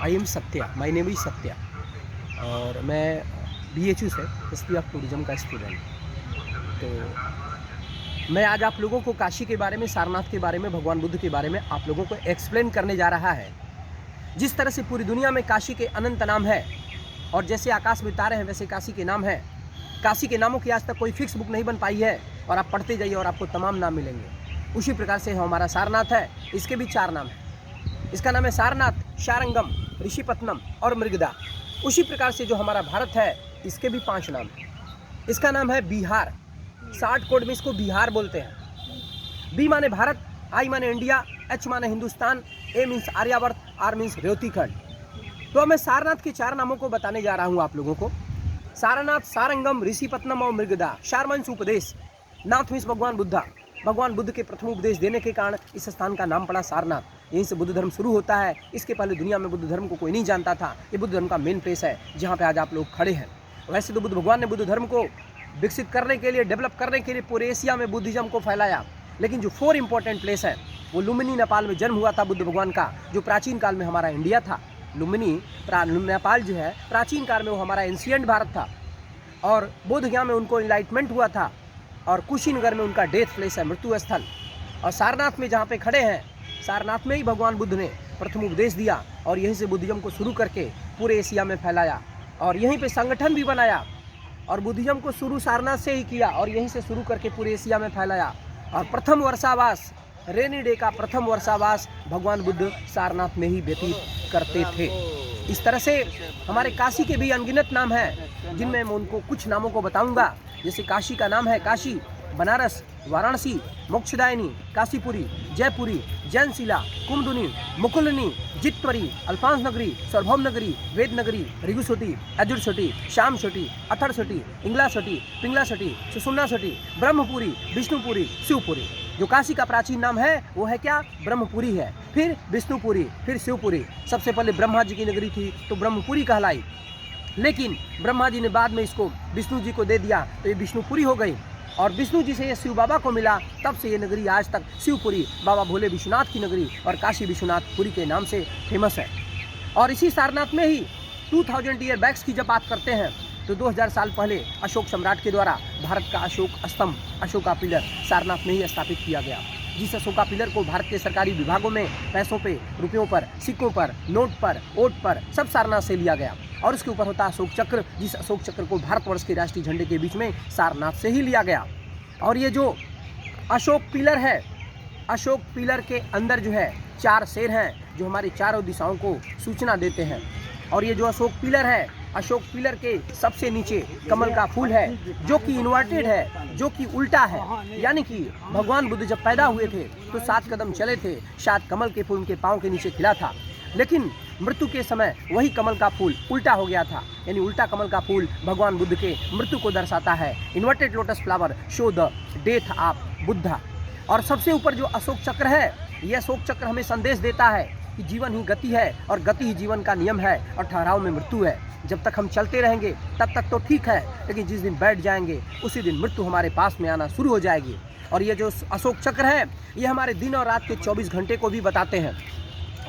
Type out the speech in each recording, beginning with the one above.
I am Satya, my name is Satya और मैं BHU से हिस्ट्री ऑफ टूरिज्म का स्टूडेंट। तो मैं आज आप लोगों को काशी के बारे में, सारनाथ के बारे में, भगवान बुद्ध के बारे में आप लोगों को एक्सप्लेन करने जा रहा है। जिस तरह से पूरी दुनिया में काशी के अनंत नाम है और जैसे आकाश में तारे हैं वैसे काशी के नाम है। काशी के नामों की आज तक कोई फिक्स बुक नहीं बन पाई है और आप पढ़ते जाइए और आपको तमाम नाम मिलेंगे। उसी प्रकार से हमारा सारनाथ है, इसके भी 4 नाम हैं। इसका नाम है सारनाथ, शारंगम, ऋषिपत्नम और मृगदा। उसी प्रकार से जो हमारा भारत है इसके भी 5 नाम हैं। इसका नाम है बिहार, शॉर्ट कोड में इसको बिहार बोलते हैं। बी माने भारत, आई माने इंडिया, एच माने हिंदुस्तान, ए मीन्स आर्यावर्त, आर मीन्स रेवतीखंड। तो मैं सारनाथ के 4 नामों को बताने जा रहा हूँ आप लोगों को। सारनाथ, सारंगम, ऋषिपत्नम और मृगदा। शार मीन्स उपदेश, नाथ मीन्स भगवान बुद्धा। भगवान बुद्ध के प्रथम उपदेश देने के कारण इस स्थान का नाम पड़ा सारनाथ। यहीं से बुद्ध धर्म शुरू होता है। इसके पहले दुनिया में बुद्ध धर्म को कोई नहीं जानता था। ये बुद्ध धर्म का मेन प्लेस है जहाँ पे आज आप लोग खड़े हैं। वैसे तो बुद्ध भगवान ने बुद्ध धर्म को विकसित करने के लिए, डेवलप करने के लिए पूरे एशिया में बुद्धिज्म को फैलाया। लेकिन जो 4 इंपॉर्टेंट प्लेस है वो लुम्बिनी नेपाल में जन्म हुआ था बुद्ध भगवान का, जो प्राचीन काल में हमारा इंडिया था। लुम्बिनी नेपाल जो है प्राचीन काल में वो हमारा एंशिएंट भारत था और बोधगया में उनको इनलाइटमेंट हुआ था और कुशीनगर में उनका डेथ प्लेस है, मृत्यु स्थल। और सारनाथ में जहाँ पे खड़े हैं, सारनाथ में ही भगवान बुद्ध ने प्रथम उपदेश दिया और यहीं से बुद्धिज्म को शुरू करके पूरे एशिया में फैलाया और यहीं पे संगठन भी बनाया और बुद्धिज्म को शुरू सारनाथ से ही किया और यहीं से शुरू करके पूरे एशिया में फैलाया। और प्रथम वर्षावास, रेनी डे का प्रथम वर्षावास भगवान बुद्ध सारनाथ में ही व्यतीत करते थे। इस तरह से हमारे काशी के भी अनगिनत नाम हैं, जिनमें मैं उनको कुछ नामों को बताऊंगा। जैसे काशी का नाम है काशी, बनारस, वाराणसी, मोक्षदायिनी, काशीपुरी, जयपुरी, जैनशिला, कुमदुनी, मुकुलनी, जितवरी, अल्फांस नगरी, सार्वभौम नगरी, वेद नगरी, ऋगुसोटी, अजुरसोटी, श्यामसोटी, अथरसोटी, इंगलासोटी, पिंगलासोटी, सुसुम्नासोटी, ब्रह्मपुरी, विष्णुपुरी, शिवपुरी। जो काशी का प्राचीन नाम है वो है क्या? ब्रह्मपुरी है, फिर विष्णुपुरी, फिर शिवपुरी। सबसे पहले ब्रह्मा जी की नगरी थी तो ब्रह्मपुरी कहलाई, लेकिन ब्रह्मा जी ने बाद में इसको विष्णु जी को दे दिया तो ये विष्णुपुरी हो गई और विष्णु जी से ये शिव बाबा को मिला। तब से ये नगरी आज तक शिवपुरी, बाबा भोले विश्वनाथ की नगरी और काशी विश्वनाथ पुरी के नाम से फेमस है। और इसी सारनाथ में ही 2000 ईयर बैक्स की जब बात करते हैं तो 2000 साल पहले अशोक सम्राट के द्वारा भारत का अशोक स्तंभ, अशोका पिलर सारनाथ में ही स्थापित किया गया। जिस अशोका पिलर को भारत के सरकारी विभागों में पैसों पे, रुपयों पर, सिक्कों पर, नोट पर, ओट पर सब सारनाथ से लिया गया और उसके ऊपर होता अशोक चक्र। जिस अशोक चक्र को भारतवर्ष के राष्ट्रीय झंडे के बीच में सारनाथ से ही लिया गया। और ये जो अशोक पिलर है, अशोक पिलर के अंदर जो है 4 शेर हैं जो हमारी चारों दिशाओं को सूचना देते हैं। और ये जो अशोक पिलर है, अशोक पिलर के सबसे नीचे कमल का फूल है जो कि इन्वर्टेड है, जो कि उल्टा है। यानी कि भगवान बुद्ध जब पैदा हुए थे तो 7 कदम चले थे, शायद कमल के फूल उनके पाँव के नीचे खिला था, लेकिन मृत्यु के समय वही कमल का फूल उल्टा हो गया था। यानी उल्टा कमल का फूल भगवान बुद्ध के मृत्यु को दर्शाता है। Inverted lotus flower show the death of Buddha. और सबसे ऊपर जो अशोक चक्र है, यह अशोक चक्र हमें संदेश देता है कि जीवन ही गति है और गति ही जीवन का नियम है और ठहराव में मृत्यु है। जब तक हम चलते रहेंगे तब तक तो ठीक है, लेकिन जिस दिन बैठ जाएंगे उसी दिन मृत्यु हमारे पास में आना शुरू हो जाएगी। और ये जो अशोक चक्र है ये हमारे दिन और रात के 24 घंटे को भी बताते हैं।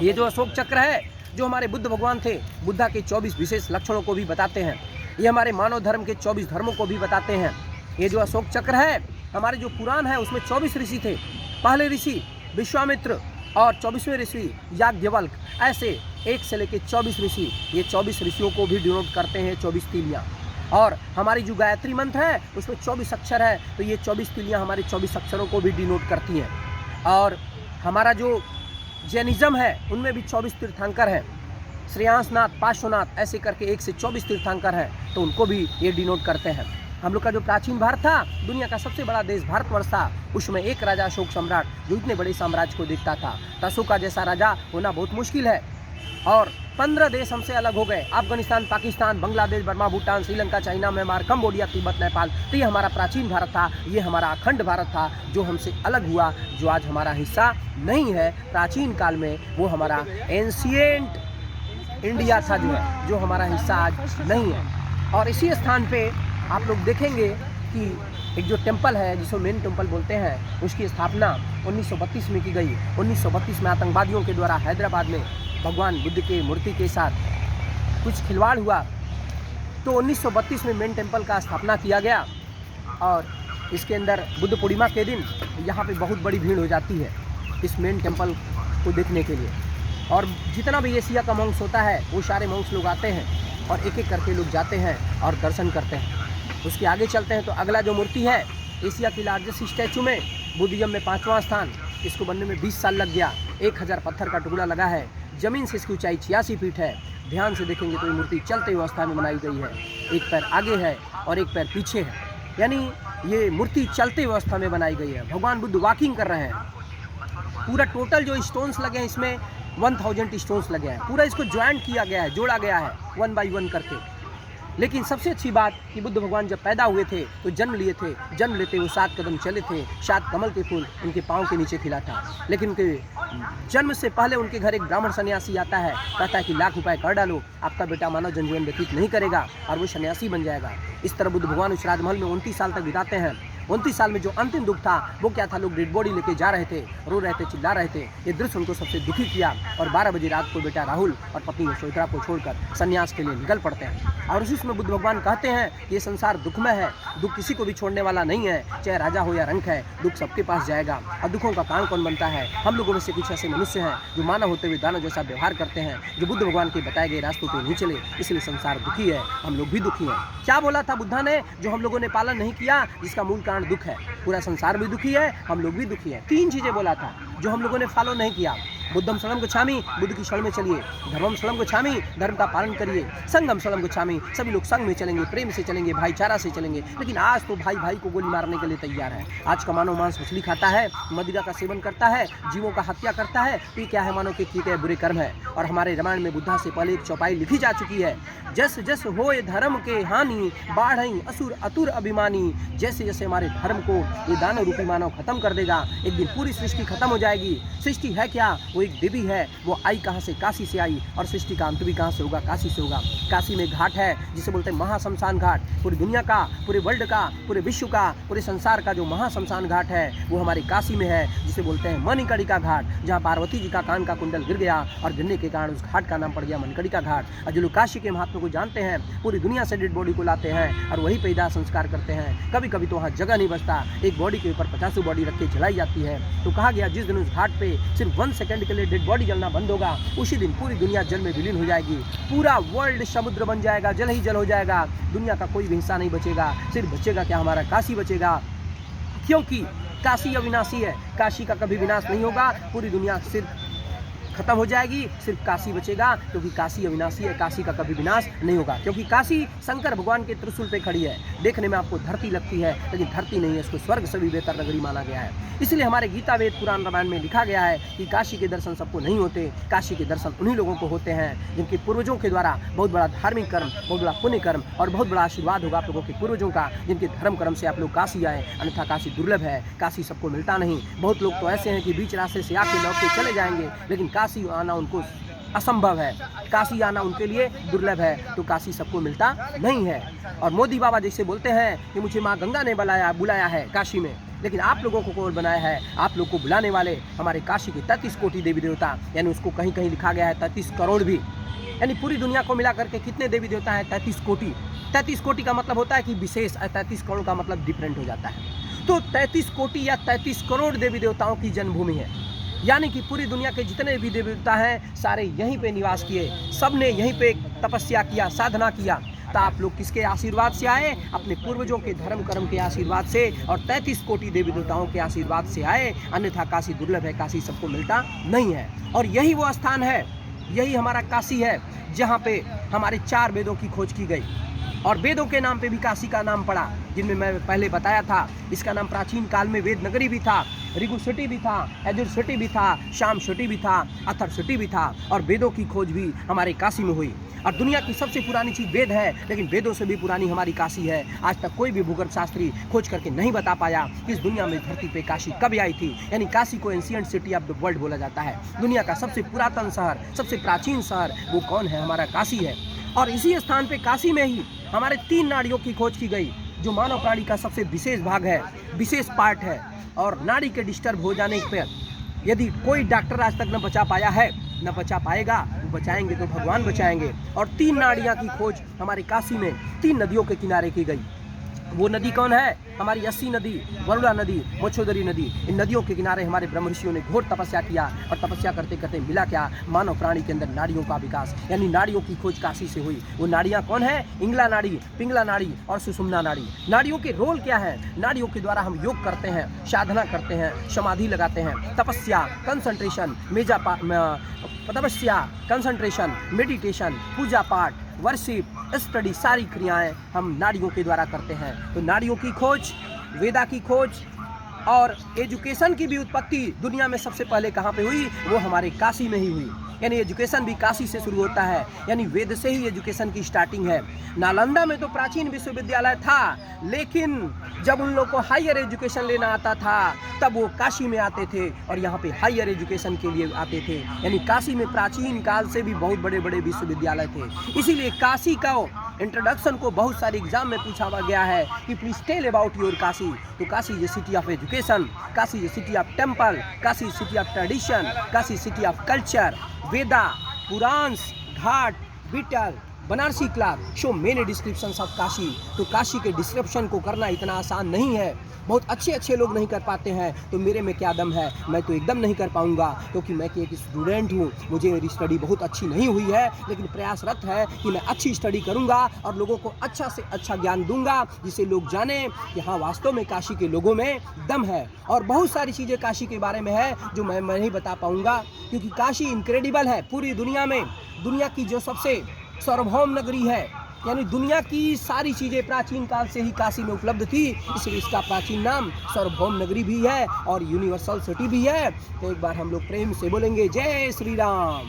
ये जो अशोक चक्र है जो हमारे बुद्ध भगवान थे, बुद्धा के 24 विशेष लक्षणों को भी बताते हैं। ये हमारे मानव धर्म के 24 धर्मों को भी बताते हैं। ये जो अशोक चक्र है, हमारे जो पुराण है उसमें 24 ऋषि थे। पहले ऋषि विश्वामित्र और 24वें ऋषि याज्ञवल्क, ऐसे 1 से लेकर 24 ऋषि, ये 24 ऋषियों को भी डिनोट करते हैं 24 तीलियाँ। और हमारी जो गायत्री मंत्र है उसमें 24 अक्षर है तो ये 24 तीलियाँ हमारे 24 अक्षरों को भी डिनोट करती हैं। और हमारा जो जैनिज्म है उनमें भी 24 तीर्थंकर हैं, श्रेयांसनाथ, पार्श्वनाथ, ऐसे करके 1 से 24 तीर्थंकर हैं तो उनको भी ये डिनोट करते हैं। हम लोग का जो प्राचीन भारत था, दुनिया का सबसे बड़ा देश भारतवर्ष था, उसमें एक राजा अशोक सम्राट जो इतने बड़े साम्राज्य को देखता था। तो अशोक का जैसा राजा होना बहुत मुश्किल है। और 15 देश हमसे अलग हो गए, Afghanistan, Pakistan, Bangladesh, Burma, Bhutan, Sri Lanka, China, Myanmar, Cambodia, Tibet, Nepal. तो ये हमारा प्राचीन भारत था, ये हमारा अखंड भारत था जो हमसे अलग हुआ, जो आज हमारा हिस्सा नहीं है। प्राचीन काल में वो हमारा एंशिएंट इंडिया था जो हमारा हिस्सा आज नहीं है। और इसी स्थान पे आप लोग देखेंगे कि एक जो टेम्पल है जिसको मेन टेम्पल बोलते हैं, उसकी स्थापना 1932 में की गई। 1932 में आतंकवादियों के द्वारा हैदराबाद में भगवान बुद्ध के मूर्ति के साथ कुछ खिलवाड़ हुआ तो 1932 में मेन टेम्पल का स्थापना किया गया और इसके अंदर बुद्ध पूर्णिमा के दिन यहाँ पे बहुत बड़ी भीड़ हो जाती है इस मेन टेम्पल को देखने के लिए। और जितना भी एशिया का मॉन्क्स होता है वो सारे मॉन्क्स लोग आते हैं और एक एक करके लोग जाते हैं और दर्शन करते हैं। उसके आगे चलते हैं तो अगला जो मूर्ति है एशिया की लार्जेस्ट स्टैचू में बुद्धिज्म में 5वां स्थान, इसको बनने में 20 साल लग गया। 1000 पत्थर का टुकड़ा लगा है, ज़मीन से इसकी ऊंचाई 86 फीट है। ध्यान से देखेंगे तो ये मूर्ति चलते हुए अवस्था में बनाई गई है, एक पैर आगे है और एक पैर पीछे है, यानी ये मूर्ति चलते हुए अवस्था में बनाई गई है। भगवान बुद्ध वॉकिंग कर रहे हैं। पूरा टोटल जो स्टोन्स लगे हैं इसमें 1000 स्टोन्स लगे हैं। पूरा इसको ज्वाइंट किया गया है, जोड़ा गया है 1 बाई 1 करके। लेकिन सबसे अच्छी बात कि बुद्ध भगवान जब पैदा हुए थे तो जन्म लिए थे, जन्म लेते वो 7 कदम चले थे, 7 कमल के फूल उनके पाँव के नीचे खिला था। लेकिन उनके जन्म से पहले उनके घर एक ब्राह्मण सन्यासी आता है, कहता है कि लाख रुपए कर डालो, आपका बेटा मानव जनजीवन व्यतीत नहीं करेगा और वो सन्यासी बन जाएगा। इस तरह बुद्ध भगवान उस राजमहल में 29 साल तक बिताते हैं। 29 साल में जो अंतिम दुख था वो क्या था, लोग डेड बॉडी लेके जा रहे थे, रो रहे थे, चिल्ला रहे थे। ये दृश्य उनको सबसे दुखी किया और 12 बजे रात को बेटा राहुल और पत्नी यशोधरा को छोड़कर संन्यास के लिए निकल पड़ते हैं। और उसी में बुद्ध भगवान कहते हैं कि ये संसार दुखमय है, दुख किसी को भी छोड़ने वाला नहीं है, चाहे राजा हो या रंक है, दुख सबके पास जाएगा। और दुखों का कारण कौन बनता है? हम लोगों में से कुछ ऐसे मनुष्य हैं जो मानव होते हुए दानव जैसा व्यवहार करते हैं, जो बुद्ध भगवान के बताए गए रास्तों पर नहीं चले, इसलिए संसार दुखी है, हम लोग भी दुखी हैं। क्या बोला था बुद्धा ने? जो हम लोगों ने पालन नहीं किया जिसका मूल कारण दुख है। पूरा संसार भी दुखी है, हम लोग भी दुखी हैं। 3 चीज़ें बोला था जो हम लोगों ने फॉलो नहीं किया। बुद्धम शरणम गच्छामि, बुद्ध की शरण में चलिए। धर्मम शरणम गच्छामि, धर्म का पालन करिए। संगम शरणम गच्छामि, सभी लोग संग में चलेंगे, प्रेम से चलेंगे, भाईचारा से चलेंगे। लेकिन आज तो भाई भाई को गोली मारने के लिए तैयार है। आज का मानव मांस मछली खाता है, मदिरा का सेवन करता है, जीवों का हत्या करता है। ये क्या है? मानव के किए गए बुरे कर्म है। और हमारे रामायण में बुद्धा से पहले एक चौपाई लिखी जा चुकी है, जस जस होए धर्म के हानि, बाढ़ई असुर अतुर अभिमानी। जैसे जैसे हमारे धर्म को ये दानव रूपी मानव खत्म कर देगा, एक दिन पूरी सृष्टि खत्म हो जाएगी। सृष्टि है क्या? वो एक देवी है, वो आई कहाँ से? काशी से आई। और सृष्टि का अंत भी कहाँ से होगा? काशी से होगा। काशी में घाट है जिसे बोलते हैं महाशमशान घाट। पूरी दुनिया का, पूरे वर्ल्ड का, पूरे विश्व का, पूरे संसार का जो महाशमशान घाट है वो हमारे काशी में है, जिसे बोलते हैं मणिकर्णिका घाट, जहाँ पार्वती जी का कान का कुंडल गिर गया और गिरने के कारण उस घाट का नाम पड़ गया मणिकर्णिका घाट। और जो लोग काशी के महात्मा को जानते हैं पूरी दुनिया से डेड बॉडी को लाते हैं और वहीं पे दाह संस्कार करते हैं। कभी कभी तो वहाँ जगह नहीं बचता, एक बॉडी के ऊपर 50 बॉडी रख के जलाई जाती है। तो कहा गया जिस दिन उस घाट पे सिर्फ 1 सेकंड के लिए डेड बॉडी जलना बंद होगा, उसी दिन पूरी दुनिया जल में विलीन हो जाएगी। पूरा वर्ल्ड समुद्र बन जाएगा, जल ही जल हो जाएगा। दुनिया का कोई भी हिस्सा नहीं बचेगा। सिर्फ बचेगा क्या? हमारा काशी बचेगा, क्योंकि काशी अविनाशी है। काशी का कभी विनाश नहीं होगा। पूरी दुनिया सिर्फ खत्म हो जाएगी, सिर्फ काशी बचेगा, क्योंकि काशी अविनाशी है। काशी का कभी विनाश नहीं होगा, क्योंकि काशी शंकर भगवान के त्रिशूल पे खड़ी है। देखने में आपको धरती लगती है लेकिन धरती नहीं है, इसको स्वर्ग से भी बेहतर नगरी माना गया है। इसलिए हमारे गीता वेद पुराण रामायण में लिखा गया है कि काशी के दर्शन सबको नहीं होते, काशी के दर्शन उन्हीं लोगों को होते हैं जिनके पूर्वजों के द्वारा बहुत बड़ा धार्मिक कर्म, बहुत बड़ा पुण्य कर्म और बहुत बड़ा आशीर्वाद होगा आप लोगों के पूर्वजों का, जिनके धर्म कर्म से आप लोग काशी आए। अन्यथा काशी दुर्लभ है, काशी सबको मिलता नहीं। बहुत लोग तो ऐसे हैं कि बीच रास्ते से आके लौट के चले जाएंगे, लेकिन काशी आना उनको असंभव है, काशी आना उनके लिए दुर्लभ है। तो काशी सबको मिलता नहीं है। और मोदी बाबा जैसे बोलते हैं कि मुझे माँ गंगा ने बुलाया है काशी में, लेकिन आप लोगों को कौन बनाया है? आप लोग को बुलाने वाले हमारे काशी के 33 कोटि देवी देवता, यानी उसको कहीं कहीं लिखा गया है 33 करोड़ भी, यानी पूरी दुनिया को मिला करके कितने देवी देवता हैं? 33 कोटि। 33 कोटि का मतलब होता है कि विशेष, 33 करोड़ का मतलब डिफरेंट हो जाता है। तो 33 कोटि या 33 करोड़ देवी देवताओं की जन्मभूमि है, यानी कि पूरी दुनिया के जितने भी देवी देवता हैं सारे यहीं पे निवास किए, सब ने यहीं पे तपस्या किया, साधना किया। तो आप लोग किसके आशीर्वाद से आए? अपने पूर्वजों के धर्म कर्म के आशीर्वाद से और 33 कोटि देवी देवताओं के आशीर्वाद से आए। अन्यथा काशी दुर्लभ है, काशी सबको मिलता नहीं है। और यही वो स्थान है, यही हमारा काशी है, जहाँ पे हमारे 4 वेदों की खोज की गई। और वेदों के नाम पे भी काशी का नाम पड़ा, जिनमें मैं पहले बताया था। इसका नाम प्राचीन काल में वेद नगरी भी था, ऋगु सिटी भी था, यजुर सिटी भी था, शाम सिटी भी था, अथर सिटी भी था। और वेदों की खोज भी हमारे काशी में हुई। और दुनिया की सबसे पुरानी चीज़ वेद है, लेकिन वेदों से भी पुरानी हमारी काशी है। आज तक कोई भी भूगर्भ शास्त्री खोज करके नहीं बता पाया कि इस दुनिया में धरती पे काशी कब आई थी। यानी काशी को ancient city of the world बोला जाता है। दुनिया का सबसे पुरातन शहर, सबसे प्राचीन शहर वो कौन है? हमारा काशी है। और इसी स्थान पे काशी में ही हमारे 3 नाड़ियों की खोज की गई, जो मानव प्राणी का सबसे विशेष भाग है, विशेष पार्ट है। और नाड़ी के डिस्टर्ब हो जाने पर यदि कोई डॉक्टर आज तक न बचा पाया है, न बचा पाएगा, वो बचाएंगे तो भगवान बचाएंगे। और 3 नाड़ियाँ की खोज हमारे काशी में 3 नदियों के किनारे की गई। वो नदी कौन है? हमारी अस्सी नदी, वरुणा नदी, मच्छोदरी नदी। इन नदियों के किनारे हमारे ब्रह्म ऋषियों ने घोर तपस्या किया, और तपस्या करते करते मिला क्या? मानव प्राणी के अंदर नाड़ियों का विकास, यानी नाड़ियों की खोज काशी से हुई। वो नाड़ियाँ कौन है? इंगला नाड़ी, पिंगला नाड़ी और सुषुम्ना नाड़ी। नाड़ियों के रोल क्या है? नाड़ियों के द्वारा हम योग करते हैं, साधना करते हैं, समाधि लगाते हैं, तपस्या, कंसंट्रेशन, तपस्या, कंसंट्रेशन, मेडिटेशन, पूजा पाठ, वर्शिप, स्टडी, सारी क्रियाएं हम नाड़ियों के द्वारा करते हैं। तो नाड़ियों की खोज, वेदा की खोज और एजुकेशन की भी उत्पत्ति दुनिया में सबसे पहले कहाँ पे हुई? वो हमारे काशी में ही हुई। यानी एजुकेशन भी काशी से शुरू होता है, यानी वेद से ही एजुकेशन की स्टार्टिंग है। नालंदा में तो प्राचीन विश्वविद्यालय था, लेकिन जब उन लोग को हायर एजुकेशन लेना आता था तब वो काशी में आते थे और यहाँ पे हायर एजुकेशन के लिए आते थे। यानी काशी में प्राचीन काल से भी बहुत बड़े बड़े विश्वविद्यालय थे। इसीलिए काशी का इंट्रोडक्शन को बहुत सारे एग्जाम में पूछा गया है कि please tell about your Kashi. तो Kashi is city of education, Kashi is city of temple, Kashi city of tradition, Kashi city of culture, Veda, Puranas, ghat, Vitthal, Banarasi club, so many descriptions of Kashi. तो काशी के डिस्क्रिप्शन को करना इतना आसान नहीं है, बहुत अच्छे लोग नहीं कर पाते हैं। तो मेरे में क्या दम है? मैं तो एकदम नहीं कर पाऊंगा, क्योंकि मैं एक स्टूडेंट हूँ, मुझे मेरी स्टडी बहुत अच्छी नहीं हुई है, लेकिन प्रयासरत है कि मैं अच्छी स्टडी करूँगा और लोगों को अच्छा से अच्छा ज्ञान दूंगा, जिससे लोग जाने कि हाँ वास्तव में काशी के लोगों में दम है। और बहुत सारी चीज़ें काशी के बारे में है जो मैं नहीं बता पाऊँगा, क्योंकि काशी इनक्रेडिबल है। पूरी दुनिया में दुनिया की जो सबसे सार्वभौम नगरी है, यानी दुनिया की सारी चीज़ें प्राचीन काल से ही काशी में उपलब्ध थी, इसलिए इसका प्राचीन नाम सार्वभौम नगरी भी है और यूनिवर्सल सिटी भी है। तो एक बार हम लोग प्रेम से बोलेंगे जय श्री राम।